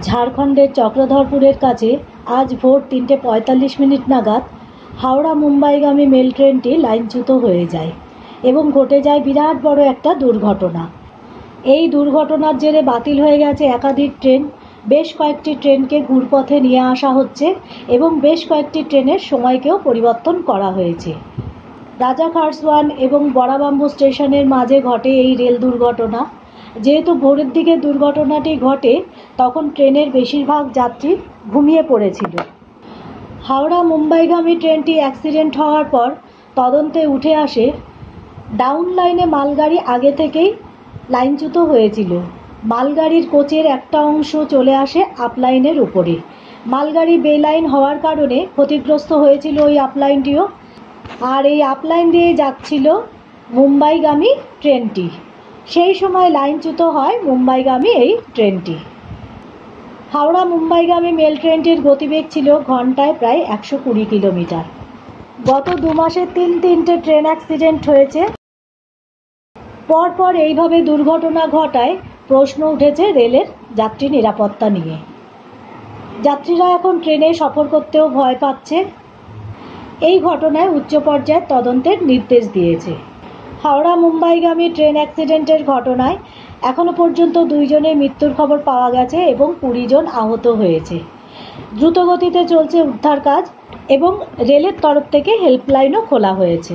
ঝাড়খণ্ডের চক্রধরপুরের কাছে আজ ভোর ৩:৪৫ নাগাদ হাওড়া মুম্বাইগামী মেল ট্রেনটি লাইনচ্যুত হয়ে যায় এবং ঘটে যায় বিরাট বড় একটা দুর্ঘটনা। এই দুর্ঘটনার জেরে বাতিল হয়ে গেছে একাধিক ট্রেন, বেশ কয়েকটি ট্রেনকে ঘুরপথে নিয়ে আসা হচ্ছে এবং বেশ কয়েকটি ট্রেনের সময়কেও পরিবর্তন করা হয়েছে। রাজা খারসওয়ান এবং বড়াবাম্বু স্টেশনের মাঝে ঘটে এই রেল দুর্ঘটনা। যেহেতু ভোরের দিকে দুর্ঘটনাটি ঘটে, তখন ট্রেনের বেশিরভাগ যাত্রী ঘুমিয়ে পড়েছিল। হাওড়া মুম্বাইগামী ট্রেনটি অ্যাক্সিডেন্ট হওয়ার পর তদন্তে উঠে আসে ডাউন লাইনে মালগাড়ি আগে থেকেই লাইনচ্যুত হয়েছিল। মালগাড়ির কোচের একটা অংশ চলে আসে আপলাইনের উপরে। মালগাড়ি বেলাইন হওয়ার কারণে ক্ষতিগ্রস্ত হয়েছিল ওই আপলাইনটিও, আর এই আপলাইন দিয়ে যাচ্ছিল মুম্বাইগামী ট্রেনটি। সেই সময় লাইনচ্যুত হয় মুম্বাইগামী এই ট্রেনটি। হাওড়া মুম্বাইগামী মেল ট্রেনটির গতিবেগ ছিল ঘন্টায় প্রায় ১২০ কিলোমিটার। গত ২ মাসে ৩টে ট্রেন অ্যাক্সিডেন্ট হয়েছে। পরপর এইভাবে দুর্ঘটনা ঘটায় প্রশ্ন উঠেছে রেলের যাত্রী নিরাপত্তা নিয়ে। যাত্রীরা এখন ট্রেনে সফর করতেও ভয় পাচ্ছে। এই ঘটনায় উচ্চ পর্যায়ের তদন্তের নির্দেশ দিয়েছে। হাওড়া মুম্বাইগামী ট্রেন অ্যাক্সিডেন্টের ঘটনায় এখনও পর্যন্ত ২ জনের মৃত্যুর খবর পাওয়া গেছে এবং ২০ জন আহত হয়েছে। দ্রুতগতিতে চলছে উদ্ধার কাজ এবং রেলের তরফ থেকে হেল্পলাইনও খোলা হয়েছে।